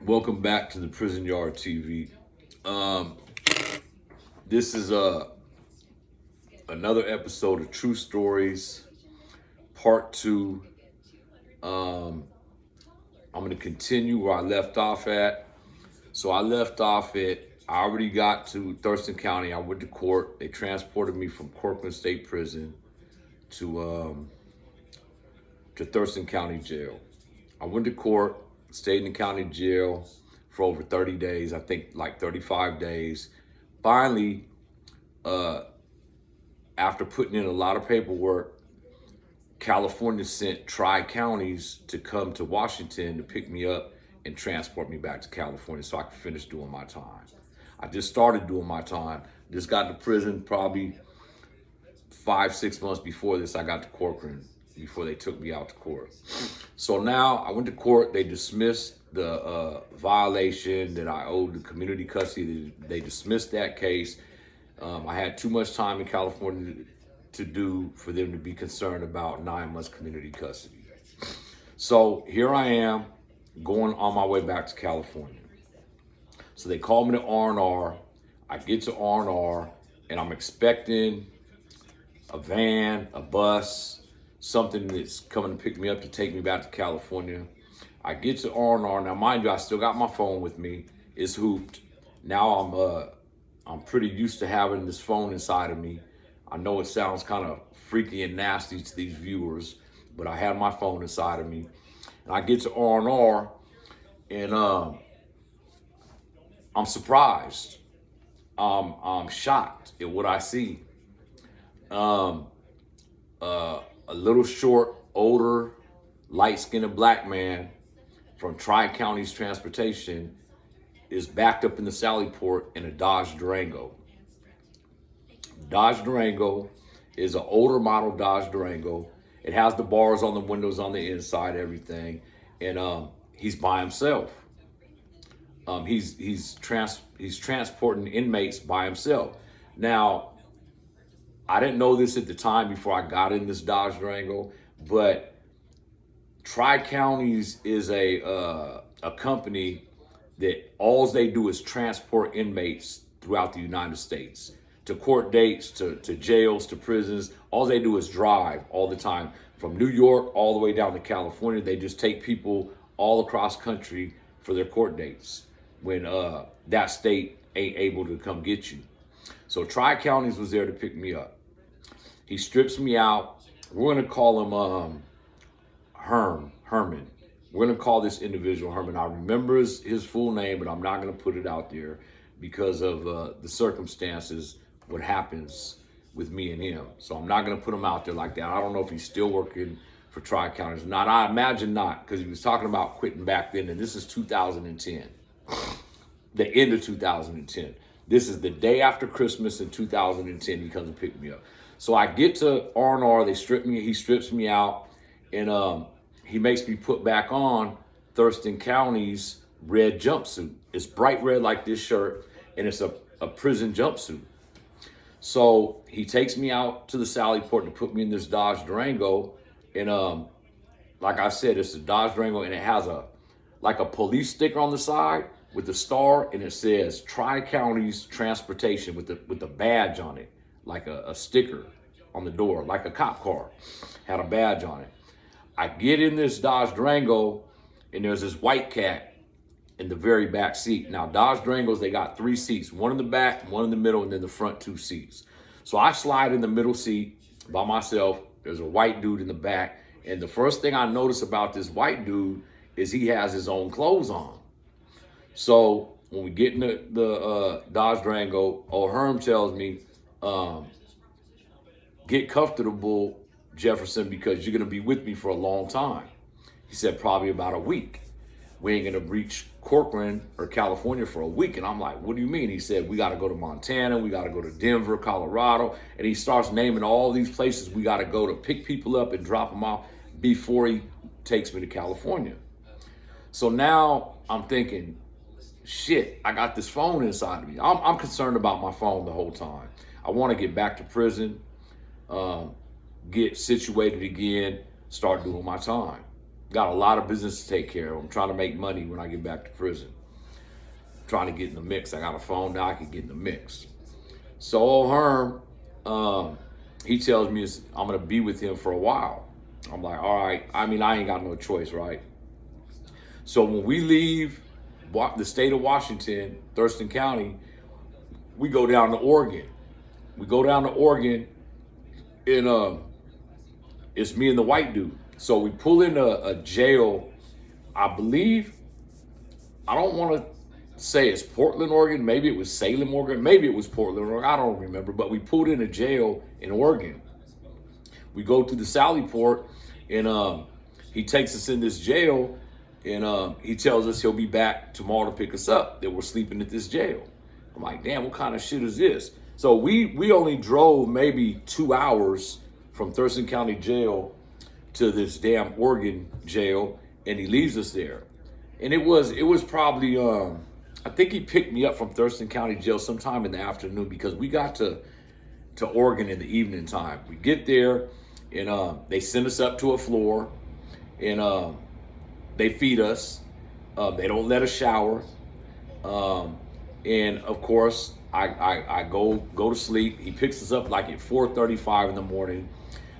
Welcome back to the Prison Yard TV. This is another episode of True Stories, Part 2. I'm going to continue where I left off at. So I left off I already got to Thurston County. I went to court. They transported me from Corcoran State Prison to Thurston County Jail. I went to court, stayed in the county jail for over 30 days, I think like 35 days. Finally, after putting in a lot of paperwork, California sent tri-counties to come to Washington to pick me up and transport me back to California so I could finish doing my time. I just started doing my time. Just got to prison probably 5-6 months before this. I got to Corcoran before they took me out to court. So now I went to court. They dismissed the violation that I owed the community custody. They dismissed that case. I had too much time in California to do for them to be concerned about 9 months community custody. So here I am going on my way back to California. So they called me to R&R. I get to R&R and I'm expecting a van, a bus, something that's coming to pick me up to take me back to California. I get to R&R. Now, mind you, I still got my phone with me. It's hooped. Now I'm pretty used to having this phone inside of me. I know it sounds kind of freaky and nasty to these viewers, but I had my phone inside of me. And I get to R&R and I'm surprised. I'm shocked at what I see. A little short, older, light-skinned black man from Tri-Counties Transportation is backed up in the Sally Port in a Dodge Durango. Dodge Durango is an older model Dodge Durango. It has the bars on the windows on the inside, everything, and he's by himself. He's transporting inmates by himself. Now, I didn't know this at the time before I got in this Dodge Durango, but Tri-Counties is a company that all they do is transport inmates throughout the United States to court dates, to jails, to prisons. All they do is drive all the time from New York all the way down to California. They just take people all across country for their court dates when that state ain't able to come get you. So Tri-Counties was there to pick me up. He strips me out. We're gonna call him Herman. We're gonna call this individual Herman. I remember his full name, but I'm not gonna put it out there because of the circumstances, what happens with me and him. So I'm not gonna put him out there like that. I don't know if he's still working for Tri-Counties or not. I imagine not, because he was talking about quitting back then, and this is 2010, the end of 2010. This is the day after Christmas in 2010. He comes and pick me up. So I get to R&R, he strips me out, and he makes me put back on Thurston County's red jumpsuit. It's bright red like this shirt, and it's a prison jumpsuit. So he takes me out to the Sally Port to put me in this Dodge Durango, and like I said, it's a Dodge Durango, and it has a police sticker on the side with the star, and it says Tri-Counties Transportation with the badge on it, like a sticker on the door, like a cop car, had a badge on it. I get in this Dodge Durango, and there's this white cat in the very back seat. Now, Dodge Durangos, they got 3 seats, one in the back, one in the middle, and then the front 2 seats. So I slide in the middle seat by myself. There's a white dude in the back, and the first thing I notice about this white dude is he has his own clothes on. So when we get in the Dodge Durango, old Herm tells me, get comfortable, Jefferson, because you're gonna be with me for a long time. He said probably about a week. We ain't gonna reach Corcoran or California for a week. And I'm like, what do you mean? He said, we gotta go to Montana, we gotta go to Denver, Colorado. And he starts naming all these places we gotta go to pick people up and drop them off before he takes me to California. So now I'm thinking, shit, I got this phone inside of me. I'm concerned about my phone the whole time. I want to get back to prison, get situated again, start doing my time. Got a lot of business to take care of. I'm trying to make money when I get back to prison. trying to get in the mix. I got a phone now, I can get in the mix. So old Herm, he tells me I'm gonna be with him for a while. I'm like, all right. I mean, I ain't got no choice, right? So when we leave the state of Washington, Thurston County, we go down to Oregon. And it's me and the white dude. So we pull in a jail, I believe, I don't want to say it's Portland, Oregon. Maybe it was Salem, Oregon. Maybe it was Portland, Oregon. I don't remember. But we pulled in a jail in Oregon. We go to the Sally Port, and he takes us in this jail, and he tells us he'll be back tomorrow to pick us up, that we're sleeping at this jail. I'm like, damn, what kind of shit is this? So we only drove maybe 2 hours from Thurston County Jail to this damn Oregon jail, and he leaves us there. And it was probably I think he picked me up from Thurston County Jail sometime in the afternoon, because we got to Oregon in the evening time. We get there, and they send us up to a floor, and they feed us. They don't let us shower, and of course I go to sleep. He picks us up like at 4:35 in the morning.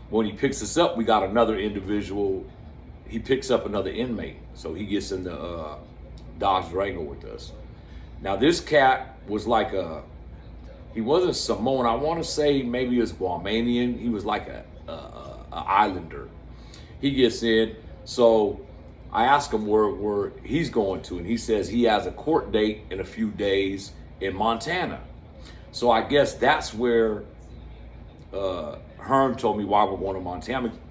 When he picks us up, we got another individual. He picks up another inmate, so he gets in the Dodge Durango with us. Now this cat was like he wasn't Samoan. I want to say maybe he was Guamanian. He was like a islander. He gets in, so I ask him where he's going to, and he says he has a court date in a few days in Montana. So I guess that's where Herm told me why we're going to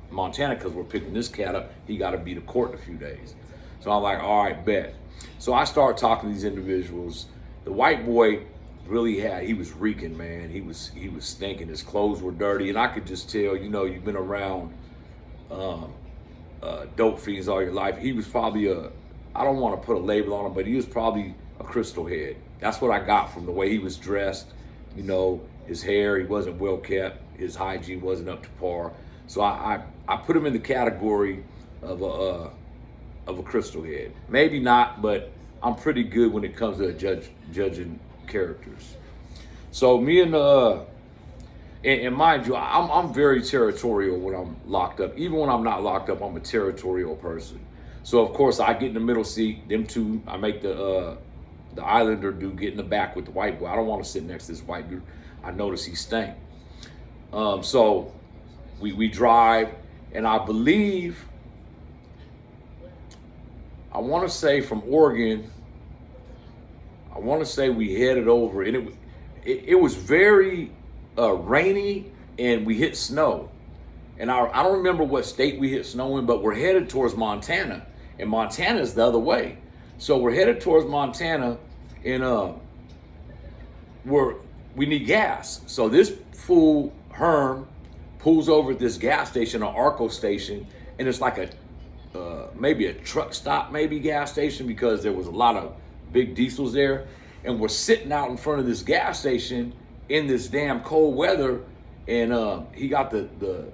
Montana, because we're picking this cat up. He got to be to court in a few days. So I'm like, all right, bet. So I start talking to these individuals. The white boy he was reeking, man. He was stinking. His clothes were dirty, and I could just tell, you've been around dope fiends all your life. He was probably I don't want to put a label on him, but he was probably a crystal head. That's what I got from the way he was dressed. His hair, he wasn't well kept. His hygiene wasn't up to par. So I put him in the category of a crystal head. Maybe not, but I'm pretty good when it comes to judging characters. So me and mind you, I'm very territorial when I'm locked up. Even when I'm not locked up, I'm a territorial person. So of course I get in the middle seat. Them two, I make the islander dude get in the back with the white boy. I don't want to sit next to this white dude. I notice he stank. So we drive, and I believe, I want to say from Oregon, I want to say we headed over, and it was very rainy, and we hit snow. And I don't remember what state we hit snow in, but we're headed towards Montana, and Montana's the other way. So we're headed towards Montana, and we need gas. So this fool Herm pulls over at this gas station, an Arco station, and it's like maybe a truck stop, maybe gas station, because there was a lot of big diesels there. And we're sitting out in front of this gas station in this damn cold weather, and he got the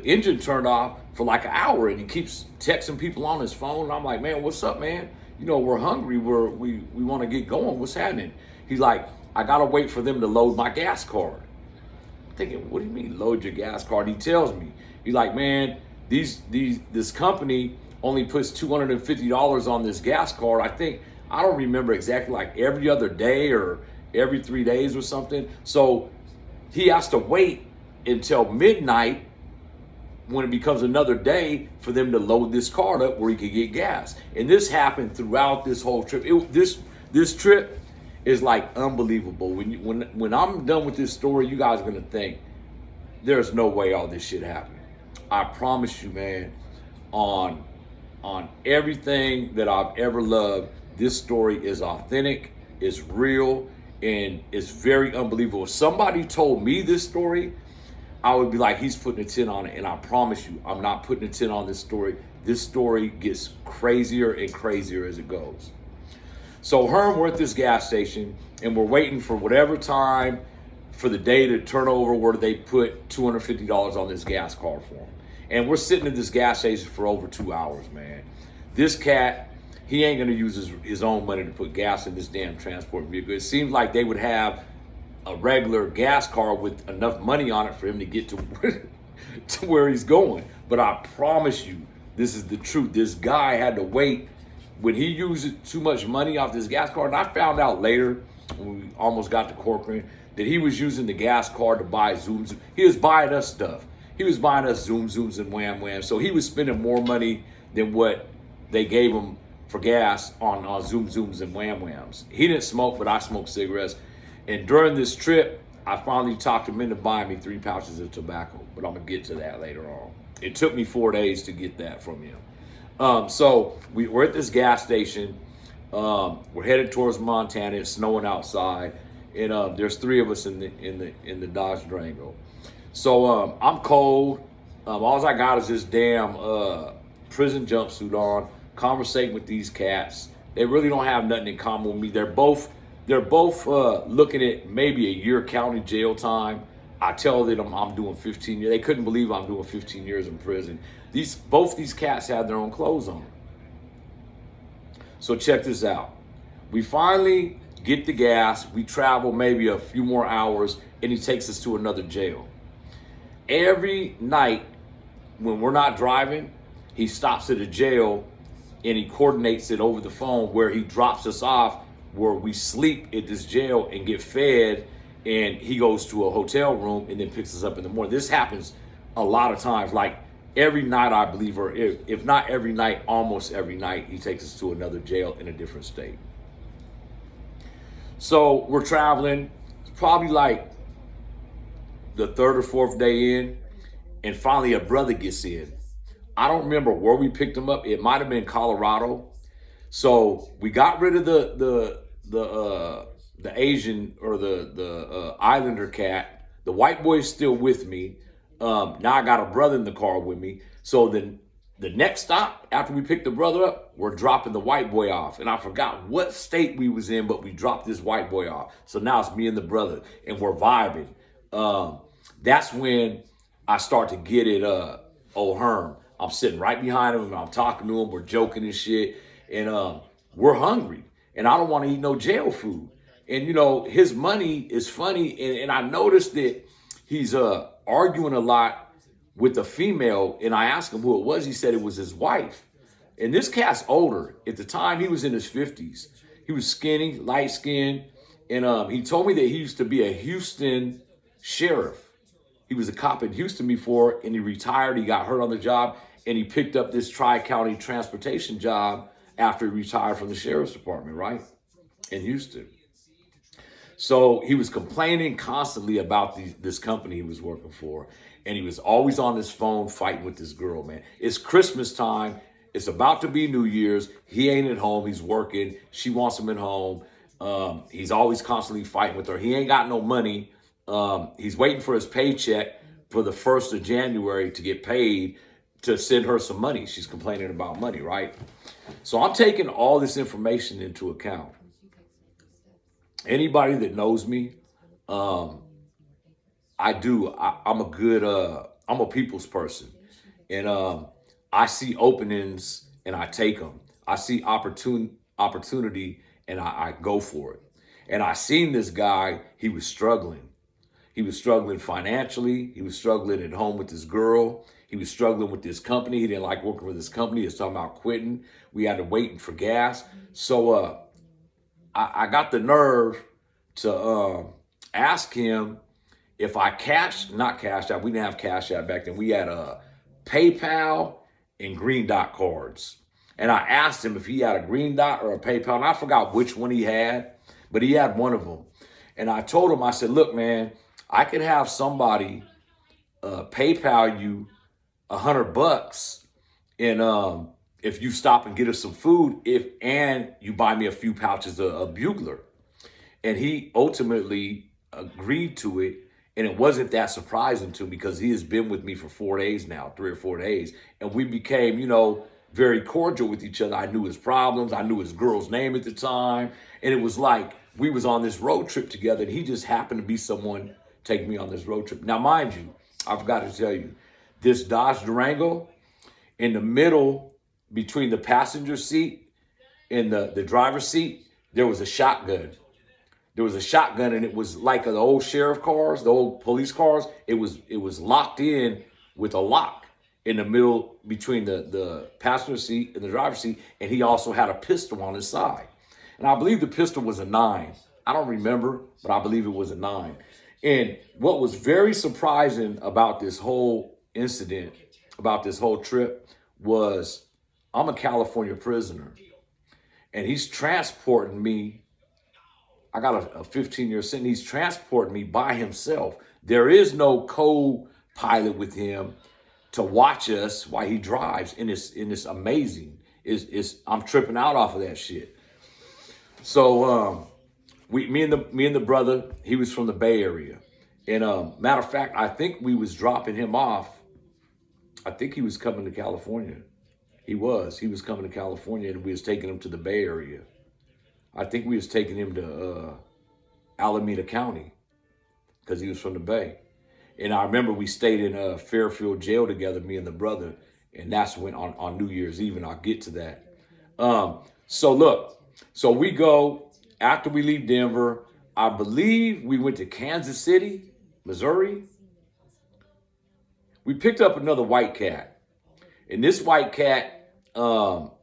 engine turned off for like an hour, and he keeps texting people on his phone. And I'm like, man, what's up, man? We're hungry. We want to get going. What's happening? He's like, I gotta wait for them to load my gas card. I'm thinking, what do you mean load your gas card? He tells me, he's like, man, this company only puts $250 on this gas card. I don't remember exactly, like every other day or every 3 days or something. So he has to wait until midnight when it becomes another day for them to load this card up where he could get gas. And this happened throughout this whole trip. This trip is like unbelievable. When I'm done with this story, you guys are gonna think there's no way all this shit happened. I promise you, man, on everything that I've ever loved, this story is authentic, it's real, and it's very unbelievable. If somebody told me this story, I would be like, he's putting a 10 on it. And I promise you, I'm not putting a 10 on this story. This story gets crazier and crazier as it goes. So Herm, we're at this gas station, and we're waiting for whatever time for the day to turn over where they put $250 on this gas card for him. And we're sitting at this gas station for over 2 hours, man. This cat, he ain't gonna use his own money to put gas in this damn transport vehicle. It seems like they would have a regular gas car with enough money on it for him to get to to where he's going. But I promise you, this is the truth. This guy had to wait when he used too much money off this gas card. And I found out later when we almost got to Corcoran that he was using the gas card to buy Zooms. He was buying us stuff. He was buying us Zooms and Wham Whams. So he was spending more money than what they gave him for gas on Zooms and Wham Whams. He didn't smoke, but I smoked cigarettes. And during this trip, I finally talked him into buying me 3 pouches of tobacco. But I'm going to get to that later on. It took me 4 days to get that from him. So we're at this gas station. We're headed towards Montana. It's snowing outside. And there's 3 of us in the Dodge Durango. So I'm cold. All I got is this damn prison jumpsuit on, conversating with these cats. They really don't have nothing in common with me. They're both looking at maybe a year county jail time. I tell them I'm doing 15 years. They couldn't believe I'm doing 15 years in prison. Both these cats had their own clothes on. So check this out. We finally get the gas. We travel maybe a few more hours, and he takes us to another jail. Every night when we're not driving, he stops at a jail and he coordinates it over the phone where he drops us off, where we sleep at this jail and get fed, and he goes to a hotel room and then picks us up in the morning. This happens a lot of times, like every night, I believe, or if not every night, almost every night, he takes us to another jail in a different state. So we're traveling, probably like the 3rd or 4th day in, and finally a brother gets in. I don't remember where we picked him up. It might have been Colorado. So we got rid of the Asian or the Islander cat. The white boy's still with me. Now I got a brother in the car with me. So then the next stop after we picked the brother up, we're dropping the white boy off. And I forgot what state we was in, but we dropped this white boy off. So now it's me and the brother, and we're vibing. That's when I start to get it, old Herm. I'm sitting right behind him and I'm talking to him. We're joking and shit. And we're hungry. And I don't want to eat no jail food. And, you know, his money is funny. And I noticed that he's arguing a lot with a female. And I asked him who it was. He said it was his wife. And this cat's older. At the time, he was in his 50s. He was skinny, light-skinned. And he told me that he used to be a Houston sheriff. He was a cop in Houston before, and he retired. He got hurt on the job, and he picked up this Tri-County transportation job after he retired from the sheriff's department, right, in Houston. So he was complaining constantly about this company he was working for, and he was always on his phone fighting with this girl, man. It's Christmas time. It's about to be New Year's. He ain't at home. He's working. She wants him at home. He's always constantly fighting with her. He ain't got no money. He's waiting for his paycheck for the 1st of January to get paid to send her some money. She's complaining about money, right? So I'm taking all this information into account. Anybody that knows me, I'm a good, I'm a people's person. And I see openings and I take them. I see opportunity and I go for it. And I seen this guy, he was struggling. He was struggling financially. He was struggling at home with this girl. He was struggling with this company. He didn't like working with this company. He was talking about quitting. We had to wait for gas. So I got the nerve to ask him if I not Cash App. We didn't have Cash App back then. We had PayPal and Green Dot cards. And I asked him if he had a Green Dot or a PayPal. And I forgot which one he had, but he had one of them. And I told him, I said, look, man, I can have somebody PayPal you $100, and if you stop and get us some food, and you buy me a few pouches of Bugler. And he ultimately agreed to it, and it wasn't that surprising to me because he has been with me for 4 days now, 3 or 4 days, and we became, very cordial with each other. I knew his problems. I knew his girl's name at the time, and it was like we was on this road trip together, and he just happened to be someone taking me on this road trip. Now, mind you, I forgot to tell you, this Dodge Durango, in the middle between the passenger seat in the driver's seat, there was a shotgun. There was a shotgun, and it was like the old sheriff cars, the old police cars. It was locked in with a lock in the middle between the passenger seat and the driver's seat, and he also had a pistol on his side. And I believe the pistol was a 9. I don't remember, but I believe it was a 9. And what was very surprising about this whole incident, about this whole trip, was I'm a California prisoner, and he's transporting me. I got a 15-year sentence. He's transporting me by himself. There is no co-pilot with him to watch us while he drives, and it's amazing. I'm tripping out off of that shit. So me and the brother, he was from the Bay Area, and matter of fact, I think we was dropping him off. I think he was coming to California. He was coming to California, and we was taking him to the Bay Area. I think we was taking him to Alameda County because he was from the Bay. And I remember we stayed in Fairfield jail together, me and the brother, and that's when on New Year's Eve, and I'll get to that. So we go, after we leave Denver, I believe we went to Kansas City, Missouri. We picked up another white cat. And this white cat,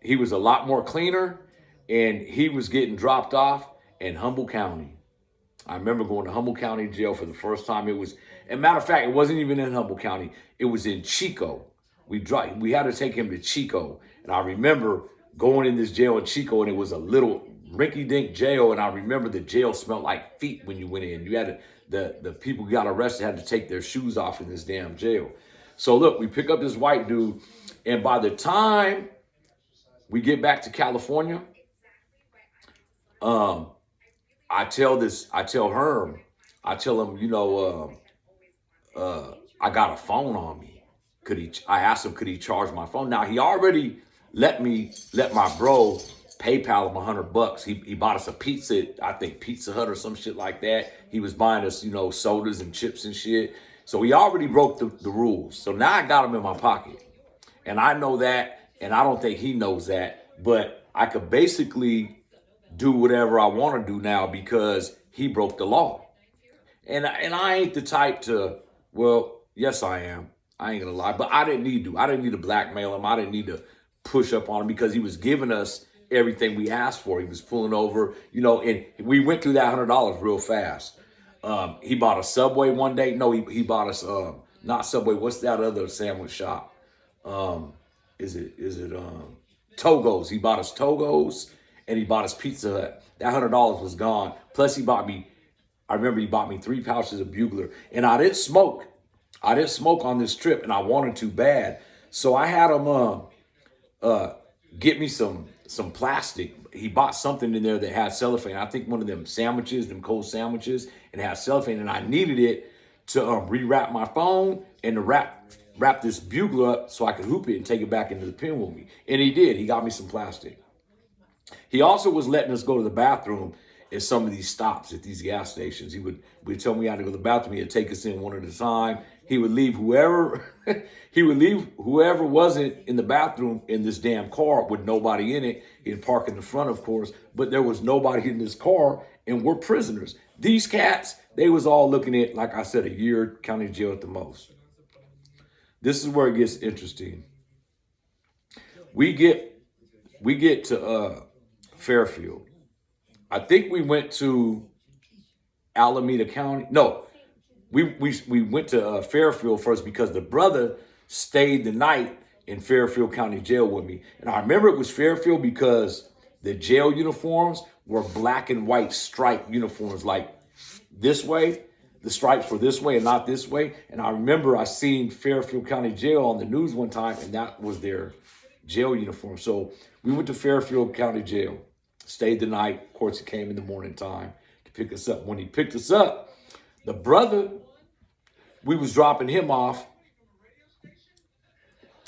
he was a lot more cleaner, and he was getting dropped off in Humboldt County. I remember going to Humboldt County jail for the first time. And matter of fact, it wasn't even in Humboldt County. It was in Chico. We had to take him to Chico. And I remember going in this jail in Chico, and it was a little rinky-dink jail. And I remember the jail smelled like feet when you went in. You had the people who got arrested had to take their shoes off in this damn jail. So look, we pick up this white dude, and by the time we get back to California, I tell Herm, I tell him, I got a phone on me. I asked him, could he charge my phone? Now, he already let my bro PayPal him $100. He bought us a pizza, I think Pizza Hut or some shit like that. He was buying us, sodas and chips and shit. So he already broke the rules. So now I got him in my pocket. And I know that, and I don't think he knows that, but I could basically do whatever I want to do now because he broke the law. And I ain't the type to, well, yes, I am. I ain't gonna lie, but I didn't need to. I didn't need to blackmail him. I didn't need to push up on him because he was giving us everything we asked for. He was pulling over, and we went through that $100 real fast. He bought a Subway one day. No, he bought us, not Subway. What's that other sandwich shop? Is it Togo's? He bought us Togo's, and he bought us Pizza Hut. That $100 was gone. Plus I remember he bought me 3 pouches of Bugler, and I didn't smoke. I didn't smoke on this trip, and I wanted to bad. So I had him get me some plastic. He bought something in there that had cellophane. I think one of them sandwiches, them cold sandwiches, and it had cellophane, and I needed it to rewrap my phone and to wrap this Bugler up so I could hoop it and take it back into the pen with me. And he did. He got me some plastic. He also was letting us go to the bathroom at some of these stops at these gas stations. He would tell me we had to go to the bathroom. He'd take us in one at a time. He would leave whoever wasn't in the bathroom in this damn car with nobody in it. He'd park in the front, of course, but there was nobody in this car, and we're prisoners. These cats, they was all looking at, like I said, a year county jail at the most. This is where it gets interesting. We get to Fairfield. I think we went to Alameda County. No, we went to Fairfield first because the brother stayed the night in Fairfield County Jail with me. And I remember it was Fairfield because the jail uniforms were black and white striped uniforms, like this way. The stripes were this way and not this way. And I remember I seen Fairfield County Jail on the news one time, and that was their jail uniform. So we went to Fairfield County Jail, stayed the night. Of course, he came in the morning time to pick us up. When he picked us up, the brother, we was dropping him off,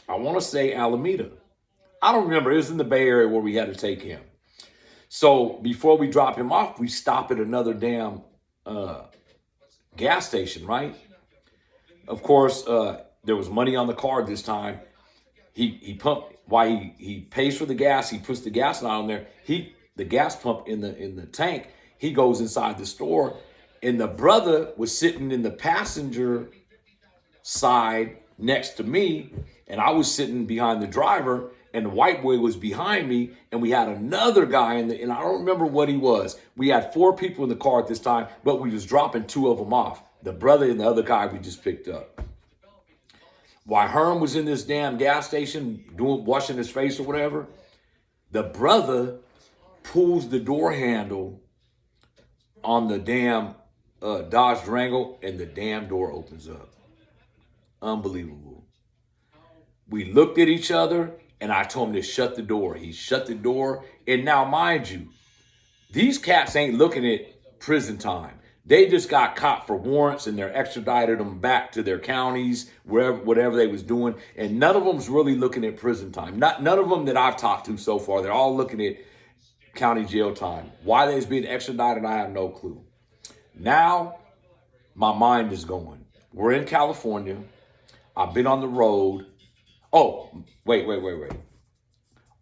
I want to say Alameda. I don't remember. It was in the Bay Area where we had to take him. So before we drop him off, we stop at another damn gas station, right? Of course, there was money on the card this time. He pumped. while he pays for the gas, he puts the gas line on there. The gas pump in the tank. He goes inside the store, and the brother was sitting in the passenger side next to me, and I was sitting behind the driver, and the white boy was behind me, and we had another guy and I don't remember what he was. We had 4 people in the car at this time, but we was dropping 2 of them off. The brother and the other guy we just picked up. While Herm was in this damn gas station washing his face or whatever, the brother pulls the door handle on the damn Dodge Durango, and the damn door opens up. Unbelievable. We looked at each other, and I told him to shut the door. He shut the door, and now mind you, these cats ain't looking at prison time. They just got caught for warrants, and they're extradited them back to their counties, wherever, whatever they was doing, and none of them's really looking at prison time. None of them that I've talked to so far. They're all looking at county jail time. Why they's being extradited, I have no clue. Now, my mind is going. We're in California. I've been on the road. Oh, wait.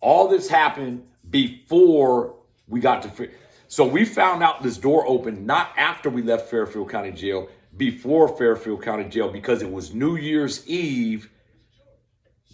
All this happened before we got to... So we found out this door opened not after we left Fairfield County Jail, before Fairfield County Jail, because it was New Year's Eve,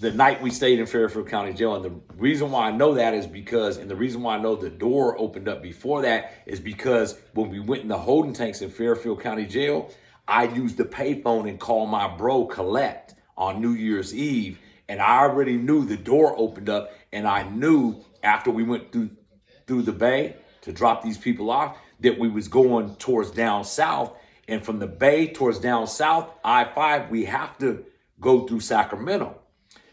the night we stayed in Fairfield County Jail. And the reason why I know that is because, and the reason why I know the door opened up before that is because when we went in the holding tanks in Fairfield County Jail, I used the payphone and called my bro Collect on New Year's Eve. And I already knew the door opened up, and I knew after we went through the bay to drop these people off that we was going towards down south. And from the bay towards down south, I-5, we have to go through Sacramento.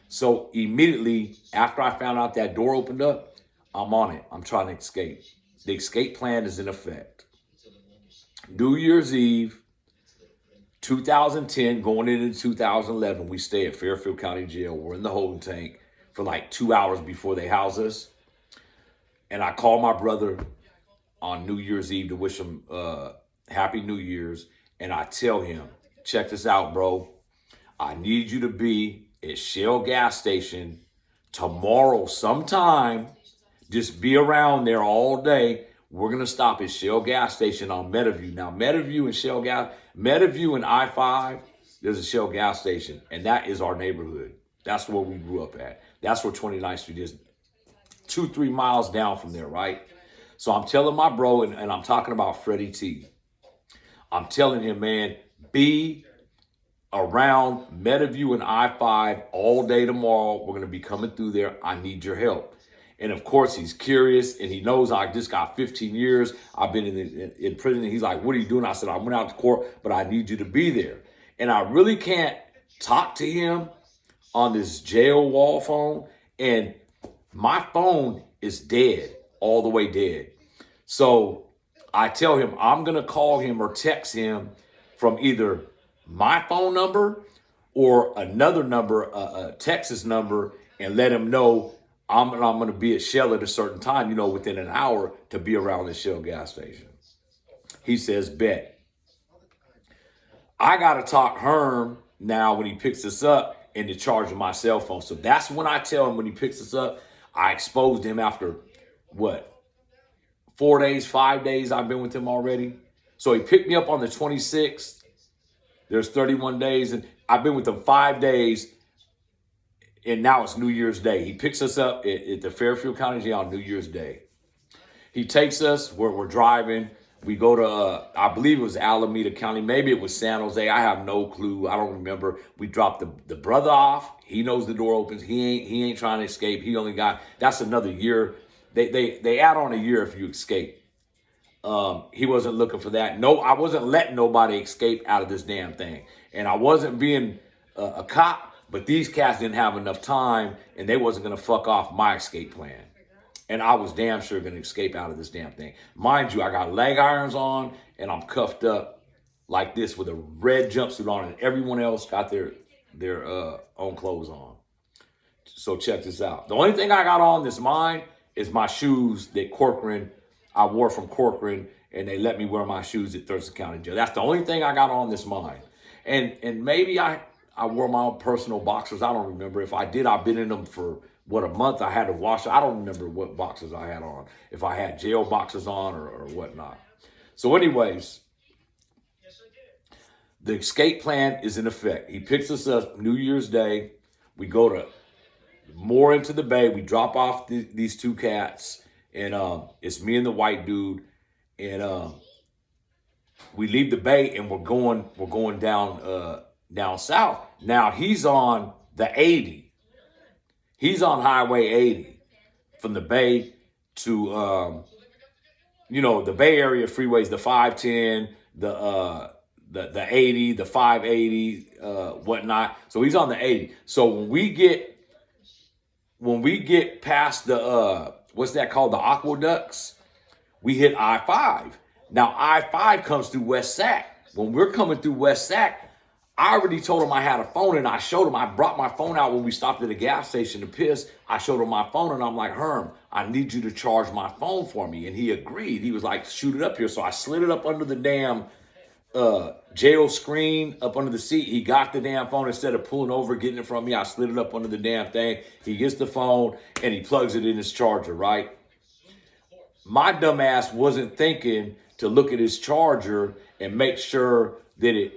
So immediately after I found out that door opened up, I'm on it. I'm trying to escape. The escape plan is in effect. New Year's Eve, 2010, going into 2011, we stay at Fairfield County Jail. We're in the holding tank for like 2 hours before they house us. And I call my brother on New Year's Eve to wish him Happy New Year's. And I tell him, check this out, bro. I need you to be at Shell gas station tomorrow sometime. Just be around there all day. We're going to stop at Shell gas station on Meadowview. Now, Meadowview and I-5, there's a Shell gas station, and that is our neighborhood. That's where we grew up at. That's where 29th Street is, 2-3 miles down from there, right? So I'm telling my bro, and I'm talking about Freddie T. I'm telling him, man, be around Meadowview and I-5 all day tomorrow. We're going to be coming through there. I need your help. And of course, he's curious, and he knows I just got 15 years. I've been in prison. And he's like, what are you doing? I said, I went out to court, but I need you to be there. And I really can't talk to him on this jail wall phone. And my phone is dead, all the way dead. So I tell him I'm going to call him or text him from either my phone number or another number, a Texas number, and let him know I'm going to be at Shell at a certain time, within an hour, to be around the Shell gas station. He says, bet. I got to talk Herm now when he picks us up and to charge my cell phone. So that's when I tell him when he picks us up. I exposed him after, 4 days, 5 days I've been with him already. So he picked me up on the 26th. There's 31 days, and I've been with him 5 days. And now it's New Year's Day. He picks us up at the Fairfield County Jail on New Year's Day. He takes us where we're driving. We go to, I believe it was Alameda County. Maybe it was San Jose. I have no clue. I don't remember. We dropped the brother off. He knows the door opens. He ain't trying to escape. He only got, that's another year. They add on a year if you escape. He wasn't looking for that. No, I wasn't letting nobody escape out of this damn thing. And I wasn't being a cop. But these cats didn't have enough time, and they wasn't going to fuck off my escape plan. And I was damn sure going to escape out of this damn thing. Mind you, I got leg irons on, and I'm cuffed up like this with a red jumpsuit on, and everyone else got their own clothes on. So check this out. The only thing I got on this mine is my shoes that I wore from Corcoran, and they let me wear my shoes at Thurston County Jail. That's the only thing I got on this mine. And maybe I wore my own personal boxers. I don't remember. If I did, I've been in them for a month I had to wash. I don't remember what boxes I had on, if I had jail boxes on or whatnot. So anyways, the escape plan is in effect. He picks us up New Year's Day. We go to more into the bay. We drop off these two cats, and it's me and the white dude, and we leave the bay and we're going down south. Now he's on the 80. He's on Highway 80 from the bay to the Bay Area freeways, the 510, the 80, the 580, whatnot. So he's on the 80. So when we get past the what's that called, the aqueducts, we hit I-5. Now I-5 comes through West Sac. When we're coming through West Sac, I already told him I had a phone, and I showed him. I brought my phone out when we stopped at a gas station to piss. I showed him my phone, and I'm like, Herm, I need you to charge my phone for me. And he agreed. He was like, shoot it up here. So I slid it up under the damn jail screen, up under the seat. He got the damn phone. Instead of pulling over, getting it from me, I slid it up under the damn thing. He gets the phone, and he plugs it in his charger, right? My dumb ass wasn't thinking to look at his charger and make sure that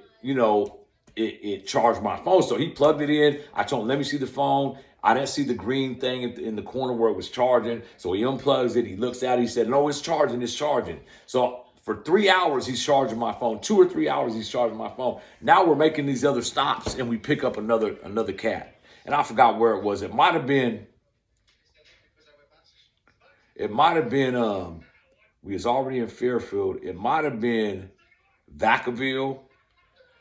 it charged my phone. So he plugged it in. I told him, let me see the phone. I didn't see the green thing in the corner where it was charging. So he unplugs it. He looks at it. He said, no, it's charging. It's charging. So for 3 hours, he's charging my phone. 2 or 3 hours, he's charging my phone. Now we're making these other stops, and we pick up another cat. And I forgot where it was. It might have been, we was already in Fairfield. It might have been Vacaville,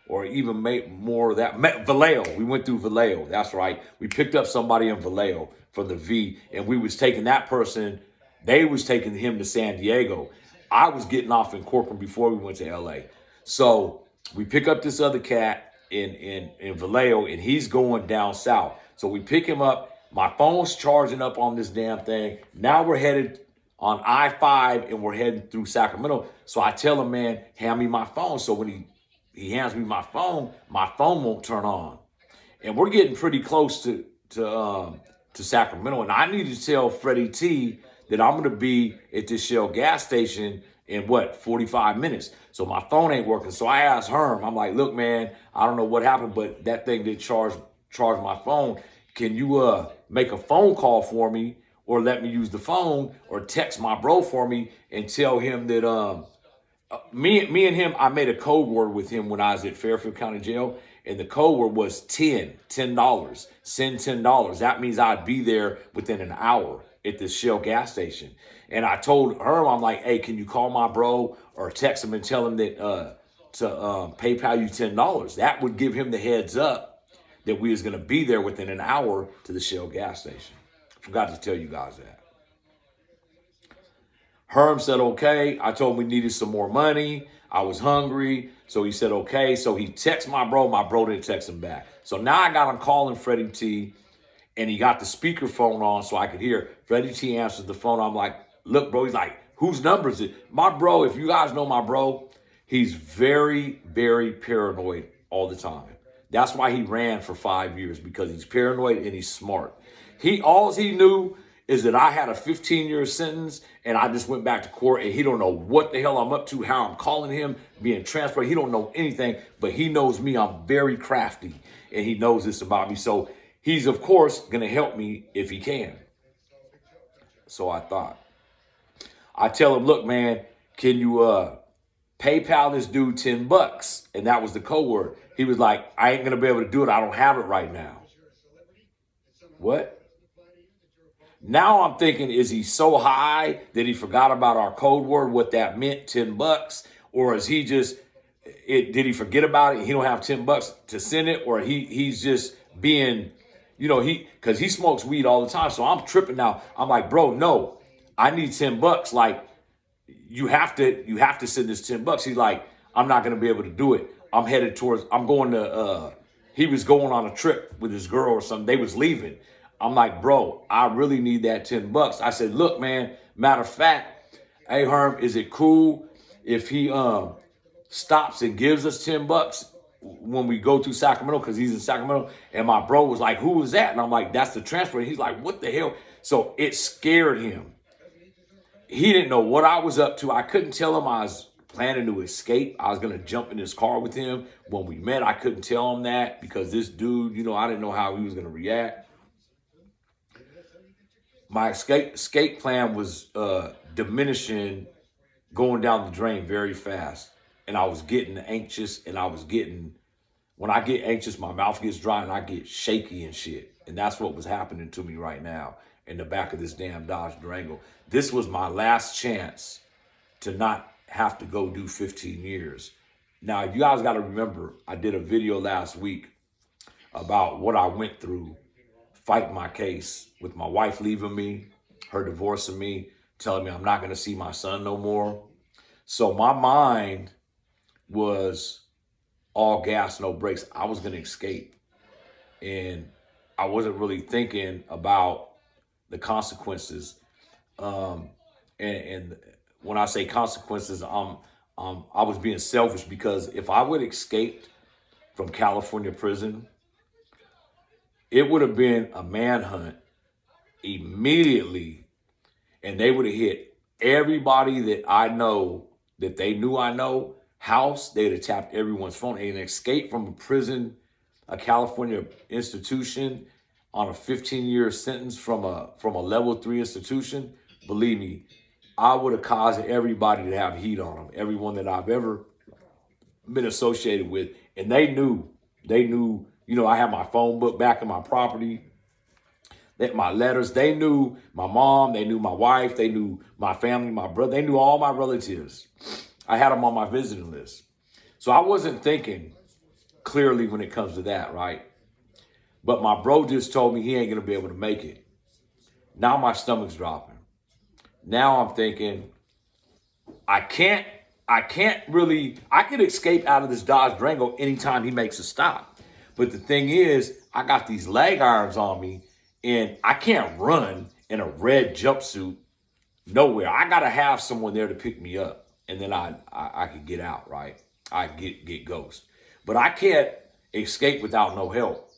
or even more of that. Vallejo. We went through Vallejo. That's right. We picked up somebody in Vallejo from the V, and we was taking that person. They was taking him to San Diego. I was getting off in Corcoran before we went to LA. So we pick up this other cat in Vallejo, and he's going down south. So we pick him up. My phone's charging up on this damn thing. Now we're headed on I-5, and we're heading through Sacramento. So I tell him, man, hand me my phone. So when he hands me my phone won't turn on. And we're getting pretty close to Sacramento. And I need to tell Freddie T that I'm going to be at this Shell gas station in 45 minutes. So my phone ain't working. So I asked Herm, I'm like, look, man, I don't know what happened, but that thing did charge my phone. Can you make a phone call for me, or let me use the phone, or text my bro for me and tell him that me and him, I made a code word with him when I was at Fairfield County Jail, and the code word was $10. Send $10. That means I'd be there within an hour at the Shell gas station. And I told her, I'm like, hey, can you call my bro or text him and tell him that to PayPal you $10? That would give him the heads up that we was gonna be there within an hour to the Shell gas station. Forgot to tell you guys that. Herm said, okay. I told him we needed some more money. I was hungry. So he said, okay. So he texted my bro. My bro didn't text him back. So now I got him calling Freddie T, and he got the speakerphone on so I could hear. Freddie T answers the phone. I'm like, look, bro. He's like, whose number is it? My bro, if you guys know my bro, he's very, very paranoid all the time. That's why he ran for 5 years, because he's paranoid and he's smart. All he knew is that I had a 15-year sentence, and I just went back to court, and he don't know what the hell I'm up to, how I'm calling him, being transferred. He don't know anything, but he knows me. I'm very crafty, and he knows this about me. So he's, of course, going to help me if he can. So I thought. I tell him, look, man, can you PayPal this dude $10? And that was the code word. He was like, I ain't going to be able to do it. I don't have it right now. What? Now I'm thinking, is he so high that he forgot about our code word, what that meant, $10? Or is he just, did he forget about it? He don't have $10 to send it? Or he's just being, because he smokes weed all the time. So I'm tripping now. I'm like, bro, no, I need $10. Like, you have to send this $10. He's like, I'm not going to be able to do it. I'm going to, he was going on a trip with his girl or something. They was leaving. I'm like, bro, I really need that $10. I said, look, man, matter of fact, hey, Herm, is it cool if he stops and gives us $10 when we go to Sacramento, because he's in Sacramento, and my bro was like, "Who was that?" And I'm like, "That's the transfer." And he's like, "What the hell?" So it scared him. He didn't know what I was up to. I couldn't tell him I was planning to escape. I was going to jump in his car with him. When we met, I couldn't tell him that because this dude, I didn't know how he was going to react. My escape plan was diminishing, going down the drain very fast. And I was getting anxious, and when I get anxious, my mouth gets dry and I get shaky and shit. And that's what was happening to me right now in the back of this damn Dodge Durango. This was my last chance to not have to go do 15 years. Now, you guys got to remember, I did a video last week about what I went through fighting my case with my wife leaving me, her divorcing me, telling me I'm not going to see my son no more. So my mind was all gas, no brakes. I was going to escape. And I wasn't really thinking about the consequences. And when I say consequences, I was being selfish, because if I would have escaped from California prison, it would have been a manhunt immediately, and they would have hit everybody that I know, that they knew I know, house. They'd have tapped everyone's phone. And escape from a prison, a California institution, on a 15-year sentence from a level 3 institution. Believe me, I would have caused everybody to have heat on them. Everyone that I've ever been associated with, and they knew. I had my phone book back in my property, that my letters. They knew my mom. They knew my wife. They knew my family, my brother. They knew all my relatives. I had them on my visiting list. So I wasn't thinking clearly when it comes to that, right? But my bro just told me he ain't going to be able to make it. Now my stomach's dropping. Now I'm thinking, I could escape out of this Dodge Durango anytime he makes a stop. But the thing is, I got these leg irons on me, and I can't run in a red jumpsuit nowhere. I got to have someone there to pick me up, and then I could get out, right? I get ghost. But I can't escape without no help.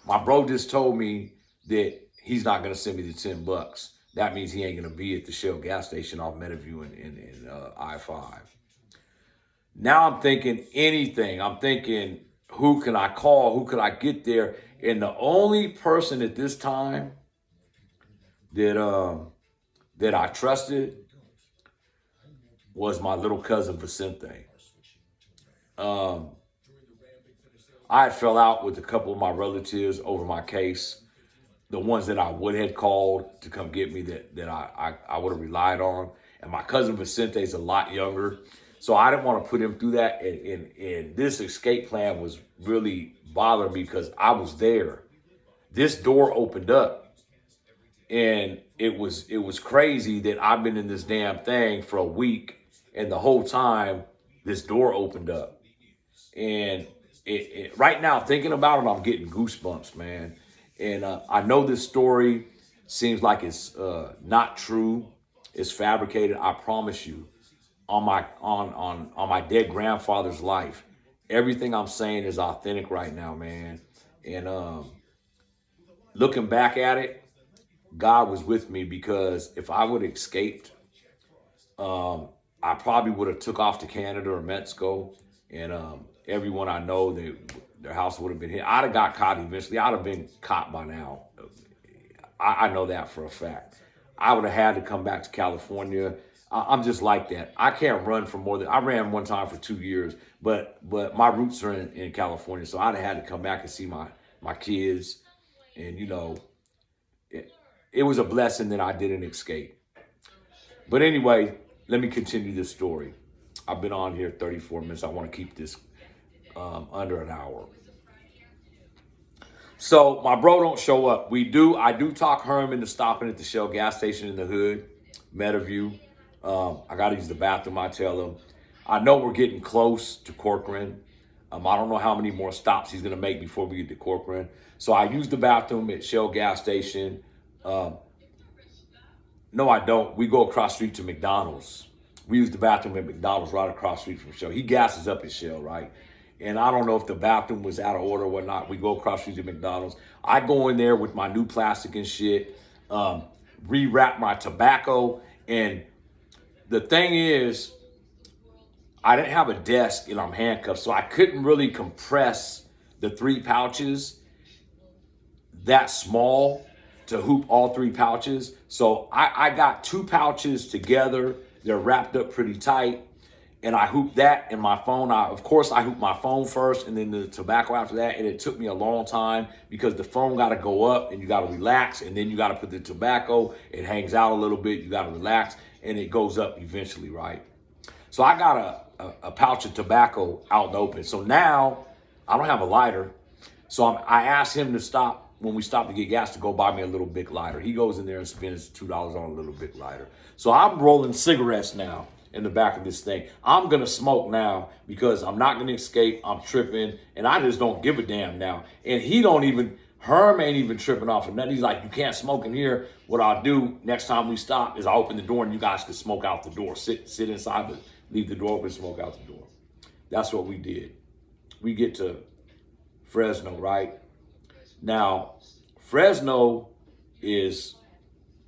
My bro just told me that he's not going to send me the $10. That means he ain't going to be at the Shell gas station off Meadowview in I-5. Now I'm thinking anything. I'm thinking, who can I call? Who could I get there? And the only person at this time that I trusted was my little cousin Vicente. I fell out with a couple of my relatives over my case. The ones that I would have called to come get me, that I would have relied on. And my cousin Vicente's a lot younger, so I didn't want to put him through that. And this escape plan was really bothering me, because I was there. This door opened up, and it was crazy that I've been in this damn thing for a week, and the whole time this door opened up. And right now, thinking about it, I'm getting goosebumps, man. And I know this story seems like it's not true. It's fabricated. I promise you, on my dead grandfather's life, everything I'm saying is authentic right now, man. And looking back at it, God was with me, because if I would have escaped, I probably would have took off to Canada or Mexico, and everyone I know, their house would have been hit. I'd have got caught eventually. I'd have been caught by now. I know that for a fact. I would have had to come back to California. I'm just like that. I can't run for more than, I ran one time for 2 years, but my roots are in California, so I'd have had to come back and see my kids. And, it was a blessing that I didn't escape. But anyway, let me continue this story. I've been on here 34 minutes. I want to keep this under an hour. So my bro don't show up. I do talk Herm into stopping at the Shell gas station in the hood, Meadowview. I got to use the bathroom, I tell him. I know we're getting close to Corcoran. I don't know how many more stops he's going to make before we get to Corcoran. So I use the bathroom at Shell gas station. No, I don't. We go across the street to McDonald's. We use the bathroom at McDonald's right across the street from Shell. He gasses up at Shell, right? and I don't know if the bathroom was out of order or whatnot. We go across the street to McDonald's. I go in there with my new plastic and shit, rewrap my tobacco. And the thing is, I didn't have a desk and I'm handcuffed, so I couldn't really compress the 3 pouches that small to hoop all 3 pouches. So I got 2 pouches together. They're wrapped up pretty tight. And I hooped that and my phone. Of course, I hooped my phone first and then the tobacco after that. And it took me a long time because the phone got to go up and you got to relax. And then you got to put the tobacco. It hangs out a little bit. You got to relax and it goes up eventually, right? So I got a pouch of tobacco out in the open. So now I don't have a lighter. So I asked him to stop when we stopped to get gas to go buy me a little big lighter. He goes in there and spends $2 on a little big lighter. So I'm rolling cigarettes now in the back of this thing. I'm gonna smoke now because I'm not gonna escape. I'm tripping and I just don't give a damn now. And Herm ain't even tripping off of nothing. He's like, you can't smoke in here. What I'll do next time we stop is I'll open the door and you guys can smoke out the door. Sit inside, but leave the door open, smoke out the door. That's what we did. We get to Fresno, right? Now, Fresno is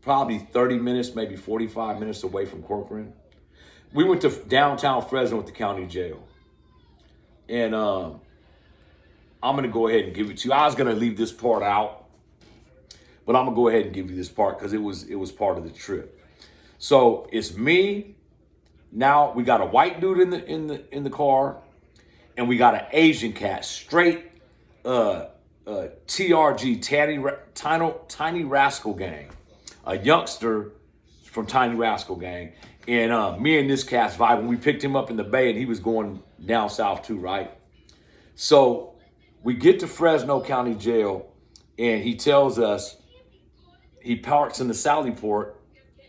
probably 30 minutes, maybe 45 minutes away from Corcoran. We went to downtown Fresno at the county jail. And I'm going to go ahead and give it to you. I was going to leave this part out, but I'm going to go ahead and give you this part because it was part of the trip. So it's me. Now we got a white dude in the car, and we got an Asian cat, straight TRG, Tiny Rascal Gang, a youngster from Tiny Rascal Gang. And me and this cat's vibe, when we picked him up in the Bay and he was going down south too, right? So we get to Fresno County Jail and he tells us, he parks in the Sally Port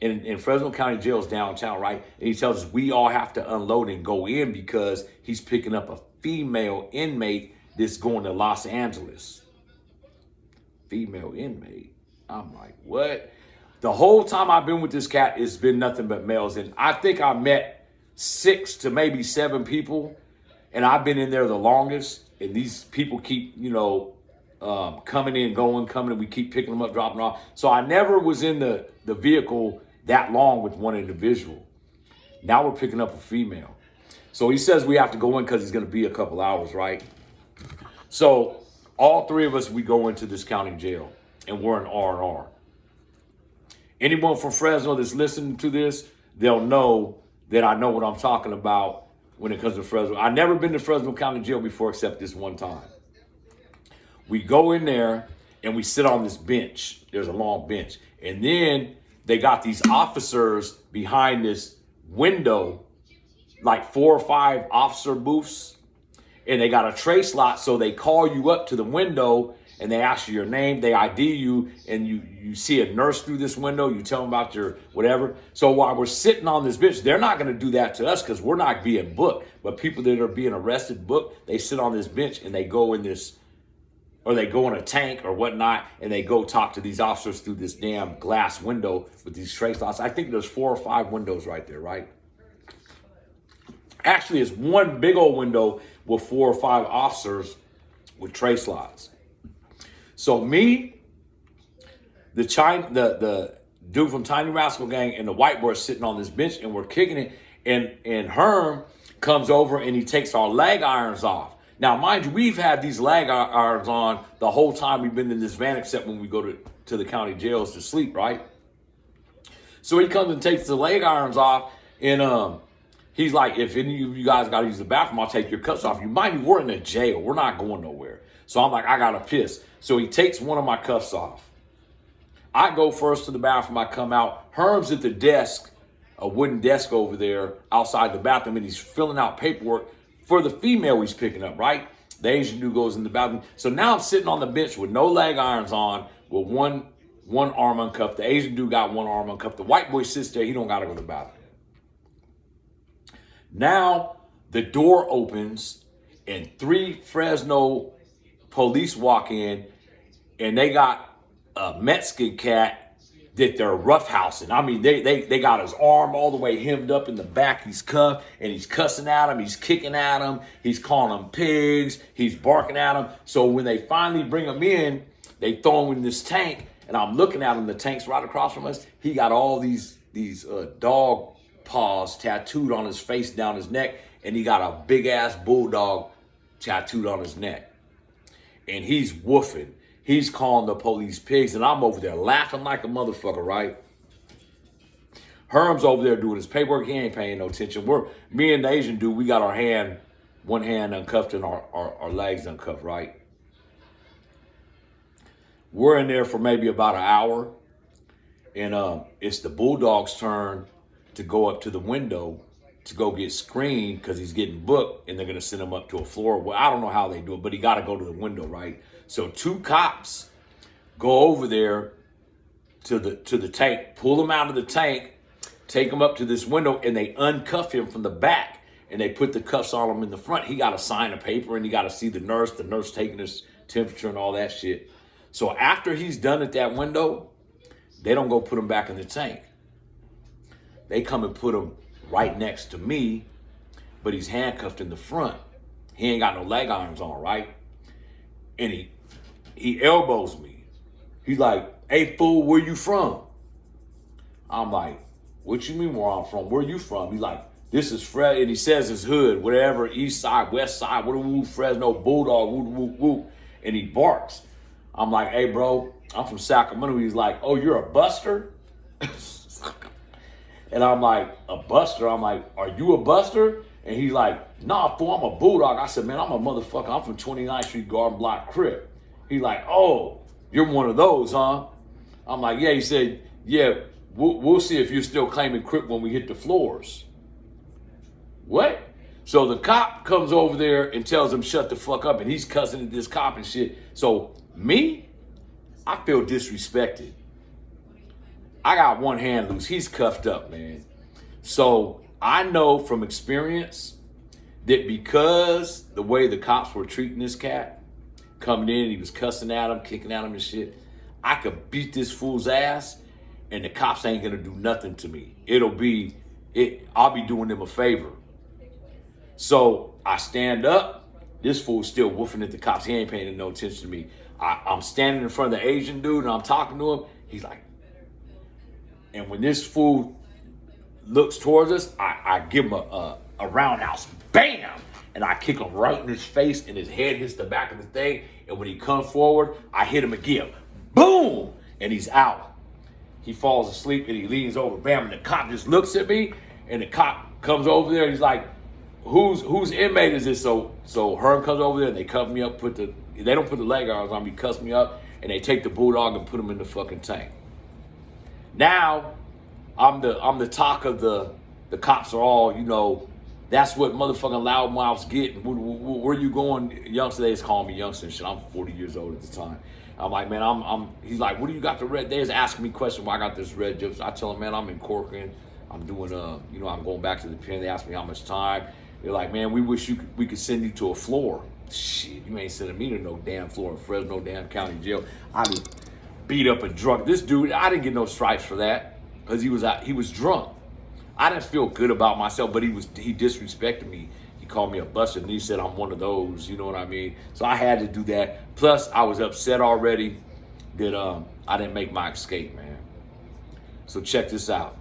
in Fresno County Jail is downtown, right? And he tells us we all have to unload and go in because he's picking up a female inmate that's going to Los Angeles. Female inmate. I'm like, what? The whole time I've been with this cat, it's been nothing but males. And I think I met 6 to maybe 7 people. And I've been in there the longest. And these people keep, coming in, coming in. We keep picking them up, dropping them off. So I never was in the vehicle that long with one individual. Now we're picking up a female. So he says we have to go in because he's going to be a couple hours, right? So all 3 of us, we go into this county jail. And we're in R&R. Anyone from Fresno that's listening to this, they'll know that I know what I'm talking about when it comes to Fresno. I've never been to Fresno County Jail before except this one time. We go in there and we sit on this bench. There's a long bench. And then they got these officers behind this window, like 4 or 5 officer booths. And they got a tray slot, so they call you up to the window and they ask you your name, they ID you, and you see a nurse through this window, you tell them about your whatever. So while we're sitting on this bench, they're not going to do that to us because we're not being booked. But people that are being arrested, booked, they sit on this bench and they go in this, or they go in a tank or whatnot, and they go talk to these officers through this damn glass window with these tray slots. I think there's 4 or 5 windows right there, right? Actually, it's one big old window with 4 or 5 officers with tray slots. So me, the dude from Tiny Rascal Gang and the white boy are sitting on this bench and we're kicking it. And Herm comes over and he takes our leg irons off. Now, mind you, we've had these leg irons on the whole time we've been in this van, except when we go to the county jails to sleep, right? So he comes and takes the leg irons off and he's like, if any of you guys got to use the bathroom, I'll take your cuffs off. You mind me, we're in a jail. We're not going nowhere. So I'm like, I got to piss. So he takes one of my cuffs off. I go first to the bathroom. I come out. Herm's at the desk, a wooden desk over there outside the bathroom, and he's filling out paperwork for the female he's picking up, right? The Asian dude goes in the bathroom. So now I'm sitting on the bench with no leg irons on, with one arm uncuffed. The Asian dude got one arm uncuffed. The white boy sits there. He don't got to go to the bathroom. Now the door opens and 3 Fresno police walk in and they got a Mexican cat that they're roughhousing. I mean, they got his arm all the way hemmed up in the back. He's cuffed, and he's cussing at him. He's kicking at him. He's calling them pigs. He's barking at him. So when they finally bring him in, they throw him in this tank, and I'm looking at him. The tank's right across from us. He got all these dog paws tattooed on his face, down his neck, and he got a big-ass bulldog tattooed on his neck. And he's woofing. He's calling the police pigs, and I'm over there laughing like a motherfucker, right? Herm's over there doing his paperwork. He ain't paying no attention. Me and the Asian dude, we got one hand uncuffed and our legs uncuffed, right? We're in there for maybe about an hour, and it's the bulldog's turn to go up to the window to go get screened because he's getting booked, and they're going to send him up to a floor. Well, I don't know how they do it, but he got to go to the window, right? So 2 cops go over there to the tank, pull him out of the tank, take him up to this window, and they uncuff him from the back, and they put the cuffs on him in the front. He got to sign a paper, and he got to see the nurse taking his temperature and all that shit. So after he's done at that window, they don't go put him back in the tank. They come and put him right next to me, but he's handcuffed in the front. He ain't got no leg irons on, right? And he elbows me. He's like, "Hey, fool, where you from?" I'm like, "What you mean where I'm from? Where you from?" He's like, "This is Fred," and he says his hood, whatever, east side, west side, woo, Fresno, Bulldog, woo. And he barks. I'm like, "Hey, bro, I'm from Sacramento." He's like, "Oh, you're a buster?" And I'm like, "A buster?" I'm like, "Are you a buster?" And he's like, "Nah, fool, I'm a bulldog." I said, "Man, I'm a motherfucker. I'm from 29th Street Garden Block Crip." He's like, "Oh, you're one of those, huh?" I'm like, "Yeah." He said, "Yeah, we'll see if you're still claiming Crip when we hit the floors." What? So the cop comes over there and tells him shut the fuck up, and he's cussing at this cop and shit. So me, I feel disrespected. I got one hand loose. He's cuffed up, man. So I know from experience that because the way the cops were treating this cat, coming in, he was cussing at him, kicking at him and shit, I could beat this fool's ass and the cops ain't gonna do nothing to me. I'll be doing them a favor. So I stand up. This fool's still woofing at the cops. He ain't paying no attention to me. I'm standing in front of the Asian dude and I'm talking to him. He's like, and when this fool looks towards us, I give him a roundhouse, bam, and I kick him right in his face, and his head hits the back of the thing. And when he comes forward, I hit him again, boom, and he's out. He falls asleep and he leans over, bam, and the cop just looks at me, and the cop comes over there and he's like, "Whose inmate is this?" So Herm comes over there and they cuff me up, they don't put the leg irons on me, cuss me up, and they take the bulldog and put him in the fucking tank. Now, I'm the talk of the cops are all, that's what motherfucking loudmouths get. Where you going? Youngster, they just call me youngster and shit. I'm 40 years old at the time. I'm like, man, he's like, "What do you got the red?" They just asking me questions why I got this red gyps. I tell them, man, I'm in Corcoran. I'm doing, I'm going back to the pen. They ask me how much time. They're like, "Man, we wish we could send you to a floor." Shit, you ain't sending me to no damn floor in Fresno damn county jail. I was beat up and drunk. This dude, I didn't get no stripes for that because he was drunk. I didn't feel good about myself, but he disrespected me. He called me a buster and he said I'm one of those, you know what I mean? So I had to do that. Plus, I was upset already that I didn't make my escape, man. So check this out.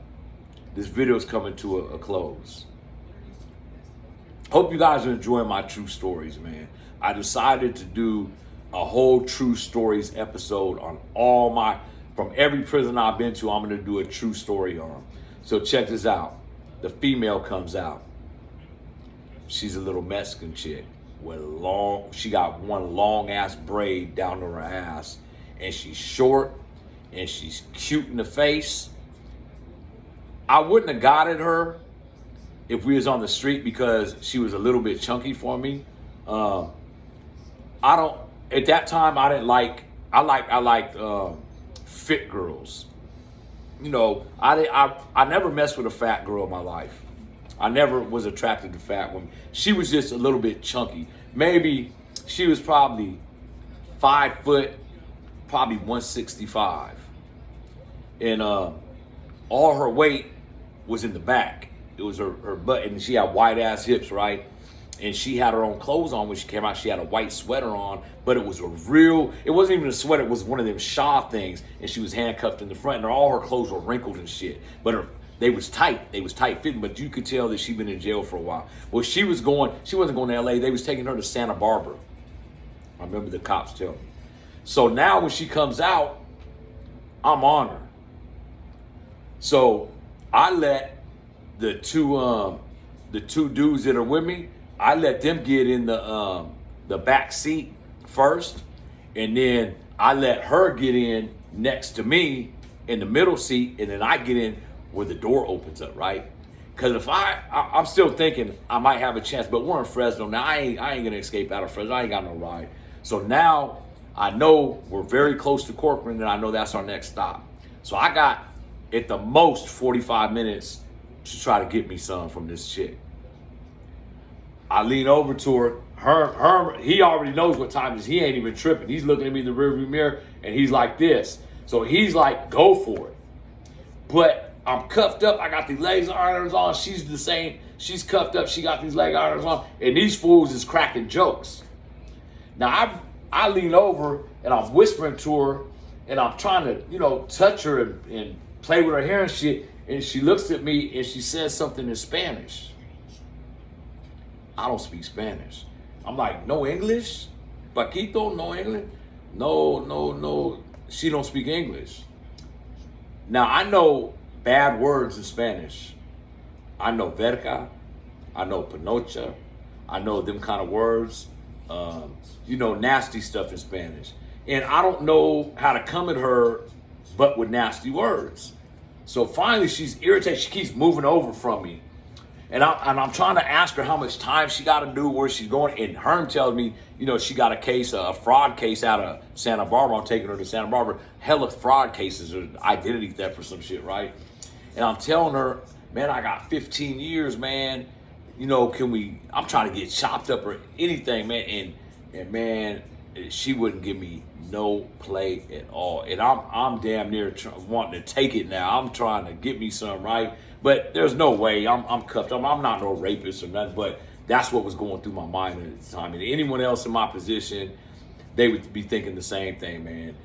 This video is coming to a close. Hope you guys are enjoying my true stories, man. I decided to do a whole true stories episode on from every prison I've been to, I'm gonna do a true story on. So check this out. The female comes out. She's a little Mexican chick she got one long ass braid down to her ass, and she's short and she's cute in the face. I wouldn't have got at her if we was on the street because she was a little bit chunky for me. At that time I liked fit girls. I never messed with a fat girl in my life. I never was attracted to fat women. She was just a little bit chunky. Maybe she was probably 5 foot, probably 165. and all her weight was in the back. It was her butt, and she had white ass hips, right? And she had her own clothes on when she came out. She had a white sweater on, but it was it wasn't even a sweater, it was one of them Shaw things, and she was handcuffed in the front, and all her clothes were wrinkled and shit. But they was tight fitting, but you could tell that she'd been in jail for a while. Well, she wasn't going to LA, they was taking her to Santa Barbara. I remember the cops telling me. So now when she comes out, I'm on her. So I let the two dudes that are with me, I let them get in the back seat first, and then I let her get in next to me in the middle seat, and then I get in where the door opens up, right? Because if I'm still thinking I might have a chance, but we're in Fresno now. I ain't gonna escape out of Fresno. I ain't got no ride. So now I know we're very close to Corcoran, and I know that's our next stop. So I got at the most 45 minutes to try to get me some from this chick. I lean over to her. He already knows what time it is. He ain't even tripping. He's looking at me in the rearview mirror, and he's like this. So he's like, go for it. But I'm cuffed up. I got these leg irons on. She's the same. She's cuffed up. She got these leg irons on. And these fools is cracking jokes. Now, I lean over, and I'm whispering to her, and I'm trying to, touch her and play with her hair and shit. And she looks at me, and she says something in Spanish. I don't speak Spanish. I'm like, no English? Paquito, no English? No. She don't speak English. Now, I know bad words in Spanish. I know verga. I know panocha. I know them kind of words. Nasty stuff in Spanish. And I don't know how to come at her but with nasty words. So finally, she's irritated. She keeps moving over from me. And I'm trying to ask her how much time she got to do, where she's going. And Herm tells me, she got a fraud case out of Santa Barbara. I'm taking her to Santa Barbara. Hella fraud cases or identity theft or some shit, right? And I'm telling her, man, I got 15 years, man. I'm trying to get chopped up or anything, man. And man, she wouldn't give me no play at all. And I'm damn near wanting to take it now. I'm trying to get me some, right? But there's no way. I'm cuffed up. I'm not no rapist or nothing, but that's what was going through my mind at the time. And anyone else in my position, they would be thinking the same thing, man.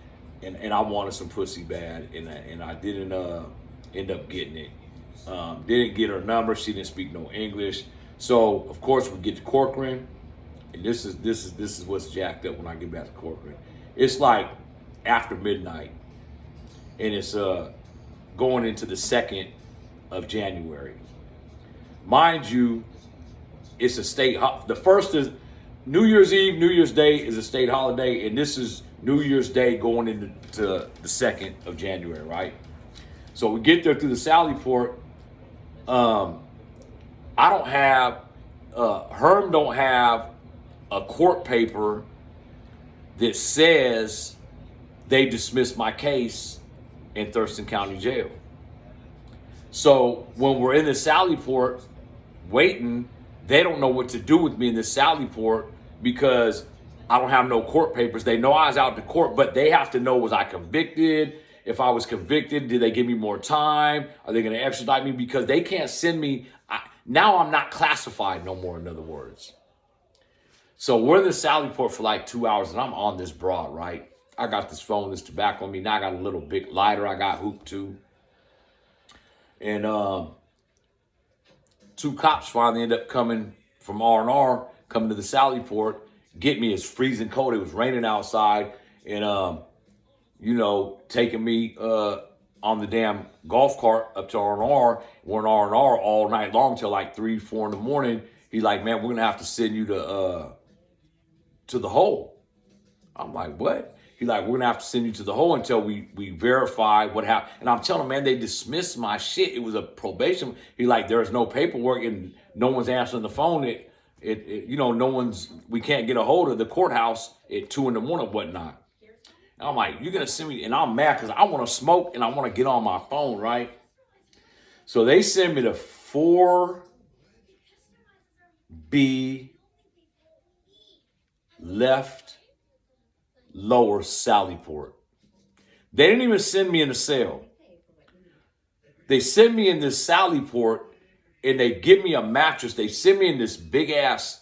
And I wanted some pussy bad, and I didn't end up getting it. Didn't get her number. She didn't speak no English. So of course we get to Corcoran, and this is what's jacked up when I get back to Corcoran. It's like after midnight, and it's going into the 2nd of January. Mind you, it's a state. The first is New Year's Eve, New Year's Day is a state holiday, and this is New Year's Day going into the 2nd of January, right? So we get there through the Sally Port. I don't have, Herm don't have a court paper that says they dismissed my case in Thurston County Jail. So when we're in the Sally Port waiting, they don't know what to do with me in the Sally Port because I don't have no court papers. They know I was out to court, but they have to know, was I convicted? If I was convicted, did they give me more time? Are they going to extradite me? Because they can't send me. Now I'm not classified no more, in other words. So we're in the Sally Port for like 2 hours, and I'm on this broad, right? I got this phone, this tobacco on me. Now I got a little big lighter I got hooked to. And 2 cops finally end up coming from R&R, coming to the Sally Port, get me. It's freezing cold. It was raining outside. And, taking me on the damn golf cart up to R&R. We're in R&R all night long till like 3, 4 in the morning. He's like, man, we're going to have to send you to the hole. I'm like, what? He's like, we're going to have to send you to the hole until we verify what happened. And I'm telling him, man, they dismissed my shit. It was a probation. He's like, there's no paperwork and no one's answering the phone. We can't get a hold of the courthouse at 2 in the morning and whatnot. And I'm like, you're going to send me? And I'm mad because I want to smoke and I want to get on my phone, right? So they send me to 4B left lower Sallyport. They didn't even send me in a cell. They send me in this Sallyport and they give me a mattress. They send me in this big ass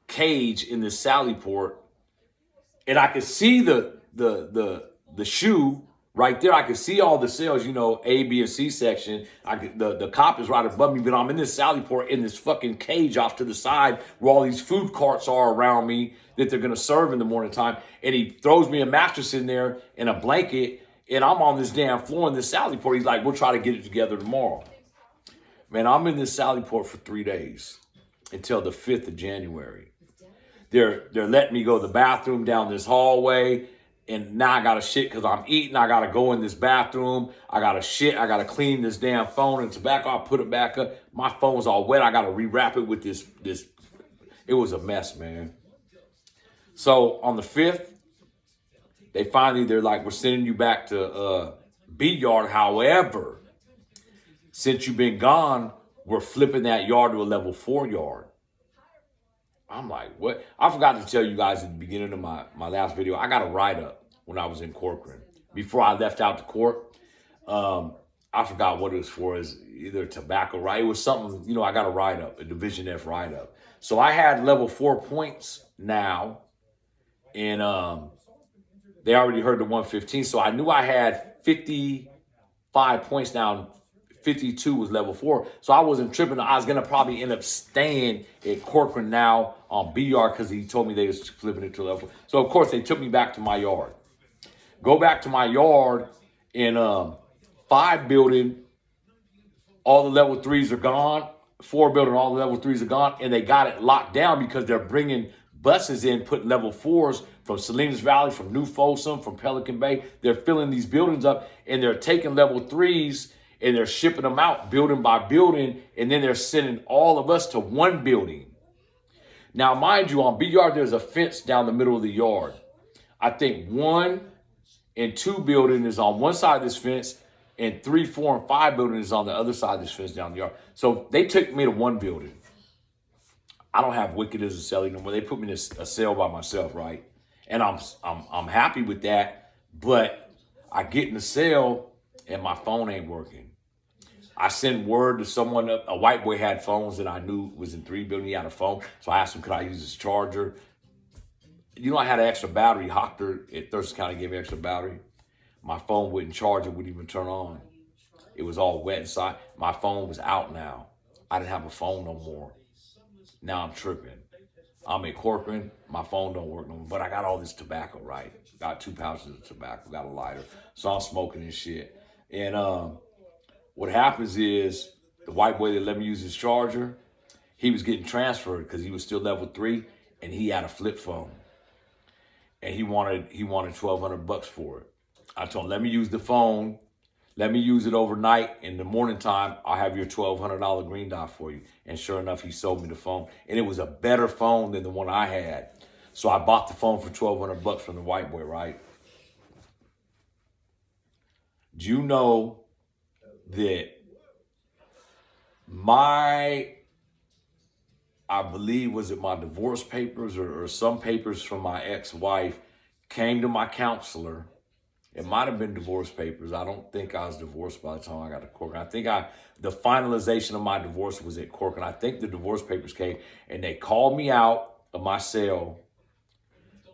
cage in this Sallyport, and I could see the shoe right there. I could see all the cells, you know, A, B, and C section. The cop is right above me, but I'm in this Sallyport in this fucking cage off to the side where all these food carts are around me that they're gonna serve in the morning time. And he throws me a mattress in there and a blanket, and I'm on this damn floor in this Sallyport. He's like, we'll try to get it together tomorrow. Man, I'm in this Sallyport for 3 days until the 5th of January. They're letting me go to the bathroom down this hallway, and now I gotta shit because I'm eating. I gotta go in this bathroom. I gotta shit. I gotta clean this damn phone and tobacco. I put it back up. My phone's all wet. I gotta rewrap it with this. It was a mess, man. So on the 5th, they're like, we're sending you back to B yard. However, since you've been gone, we're flipping that yard to a level 4 yard. I'm like, what? I forgot to tell you guys at the beginning of my last video, I got a write-up when I was in Corcoran. Before I left out to court, I forgot what it was for. Is either tobacco, right? It was something, you know, I got a write-up, a Division F write-up. So I had level 4 points now, and they already heard the 115. So I knew I had 55 points now. 52 was level 4. So I wasn't tripping. I was going to probably end up staying at Corcoran now on BR because he told me they was flipping it to level 4. So, of course, they took me back to my yard. Go back to my yard in 5 building, all the level 3s are gone. 4 building, all the level 3s are gone. And they got it locked down because they're bringing buses in, putting level 4s from Salinas Valley, from New Folsom, from Pelican Bay. They're filling these buildings up, and they're taking level 3s and they're shipping them out building by building, and then they're sending all of us to one building. Now, mind you, on B yard, there's a fence down the middle of the yard. I think 1 and 2 building is on one side of this fence, and 3, 4, and 5 building is on the other side of this fence down the yard. So they took me to one building. I don't have Wicked as a cell anymore. They put me in a cell by myself, right? And I'm happy with that, but I get in the cell and my phone ain't working. I send word to someone, a white boy had phones that I knew was in 3 building. He had a phone. So I asked him, could I use his charger? You know, I had an extra battery. Hocker at Thurston County gave me extra battery. My phone wouldn't charge. It wouldn't even turn on. It was all wet inside. My phone was out now. I didn't have a phone no more. Now I'm tripping. I'm at Corcoran. My phone don't work no more. But I got all this tobacco, right? Got 2 pouches of tobacco. Got a lighter. So I'm smoking and shit. And what happens is the white boy that let me use his charger, he was getting transferred because he was still level 3, and he had a flip phone, and he wanted $1,200 for it. I told him, let me use the phone, let me use it overnight. In the morning time, I'll have your $1,200 green dot for you. And sure enough, he sold me the phone, and it was a better phone than the one I had. So I bought the phone for $1,200 from the white boy, right? Do you know that I believe, was it my divorce papers or some papers from my ex-wife came to my counselor? It might have been divorce papers. I don't think I was divorced by the time I got to Corcoran. I think the finalization of my divorce was at Corcoran. I think the divorce papers came, and they called me out of my cell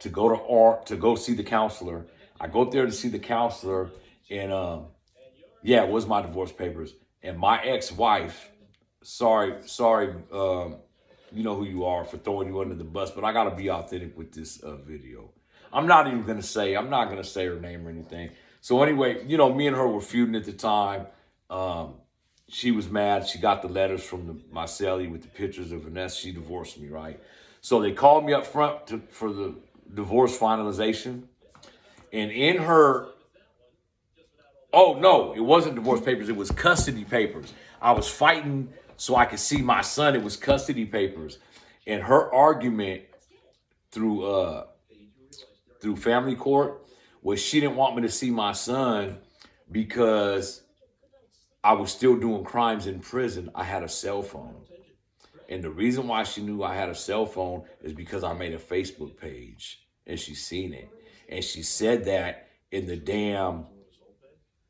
to go see the counselor. I go up there to see the counselor, and yeah, it was my divorce papers. And my ex-wife, sorry, you know who you are for throwing you under the bus, but I got to be authentic with this video. I'm not going to say her name or anything. So anyway, you know, me and her were feuding at the time. She was mad. She got the letters from my cellie with the pictures of Vanessa. She divorced me, right? So they called me up front for the divorce finalization. And in her... Oh, no, it wasn't divorce papers. It was custody papers. I was fighting so I could see my son. It was custody papers. And her argument through family court was she didn't want me to see my son because I was still doing crimes in prison. I had a cell phone. And the reason why she knew I had a cell phone is because I made a Facebook page and she seen it. And she said that in the damn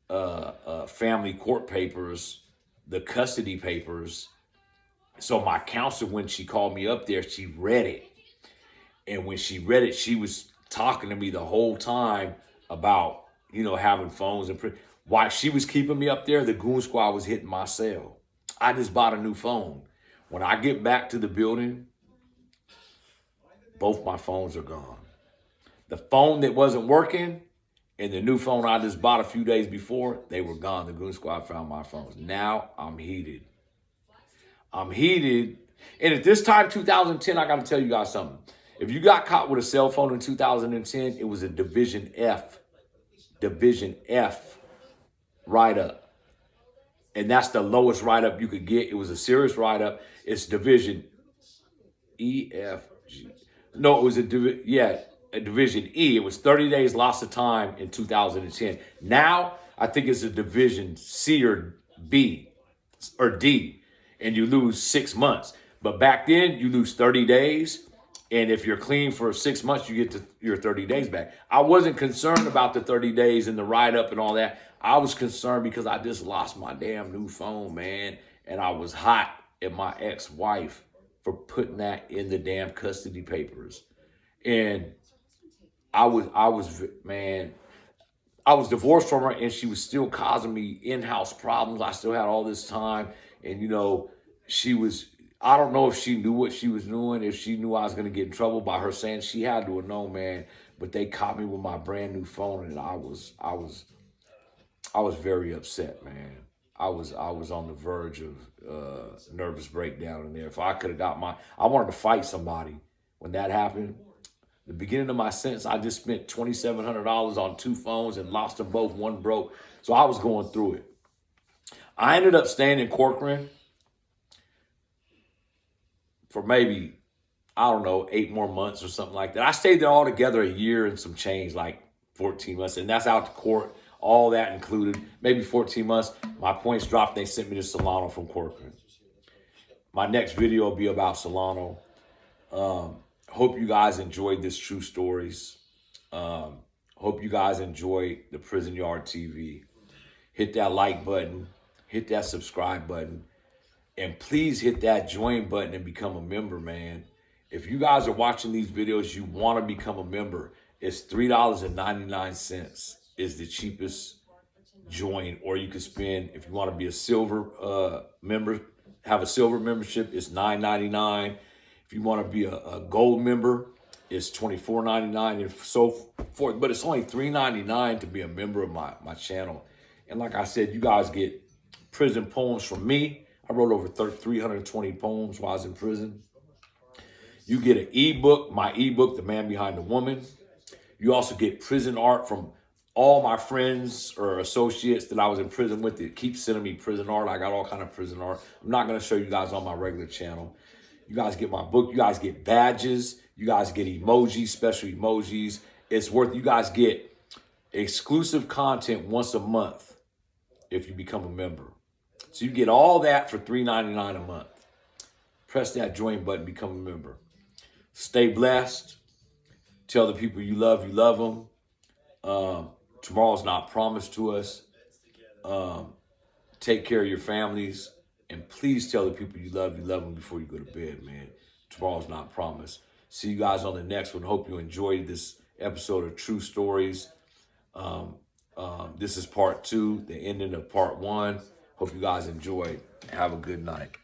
family court papers, the custody papers. So my counselor, when she called me up there, she read it. And when she read it, she was talking to me the whole time about, having phones. And while she was keeping me up there, the goon squad was hitting my cell. I just bought a new phone. When I get back to the building, both my phones are gone. The phone that wasn't working and the new phone I just bought a few days before, they were gone. The goon squad found my phones. Now I'm heated. I'm heated. And at this time, 2010, I got to tell you guys something. If you got caught with a cell phone in 2010, it was a Division F write-up. And that's the lowest write-up you could get. It was a serious write-up. It's Division E, F, G. No, it was a Division E. It was 30 days loss of time in 2010. Now, I think it's a Division C or B or D, and you lose 6 months. But back then, you lose 30 days. And if you're clean for 6 months, you get your 30 days back. I wasn't concerned about the 30 days and the write-up and all that. I was concerned because I just lost my damn new phone, man. And I was hot at my ex-wife for putting that in the damn custody papers. And I was divorced from her, and she was still causing me in-house problems. I still had all this time. And, I don't know if she knew what she was doing, if she knew I was going to get in trouble by her saying she had to have known, man. But they caught me with my brand new phone, and I was very upset, man. I was on the verge of nervous breakdown in there. If I could have I wanted to fight somebody when that happened. The beginning of my sentence, I just spent $2,700 on 2 phones and lost them both. One broke. So I was going through it. I ended up staying in Corcoran for maybe, 8 more months or something like that. I stayed there altogether a year and some change, like 14 months. And that's out to court, all that included, maybe 14 months. My points dropped. They sent me to Solano from Corcoran. My next video will be about Solano. Hope you guys enjoyed this True Stories. Hope you guys enjoyed the Prison Yard TV. Hit that like button. Hit that subscribe button. And please hit that join button and become a member, man. If you guys are watching these videos, you want to become a member, it's $3.99 is the cheapest join. Or you can spend, if you want to be a silver member, have a silver membership, it's $9.99. If you want to be a gold member, it's $24.99 and so forth. But it's only $3.99 to be a member of my channel. And like I said, you guys get prison poems from me. I wrote over 320 poems while I was in prison. You get an ebook, my ebook, The Man Behind the Woman. You also get prison art from all my friends or associates that I was in prison with that keep sending me prison art. I got all kind of prison art. I'm not going to show you guys on my regular channel. You guys get my book. You guys get badges. You guys get emojis, special emojis. You guys get exclusive content once a month if you become a member. So you get all that for $3.99 a month. Press that join button, become a member. Stay blessed. Tell the people you love them. Tomorrow's not promised to us. Take care of your families. And please tell the people you love them before you go to bed, man. Tomorrow's not promised. See you guys on the next one. Hope you enjoyed this episode of True Stories. This is part 2, the ending of part 1. Hope you guys enjoyed. Have a good night.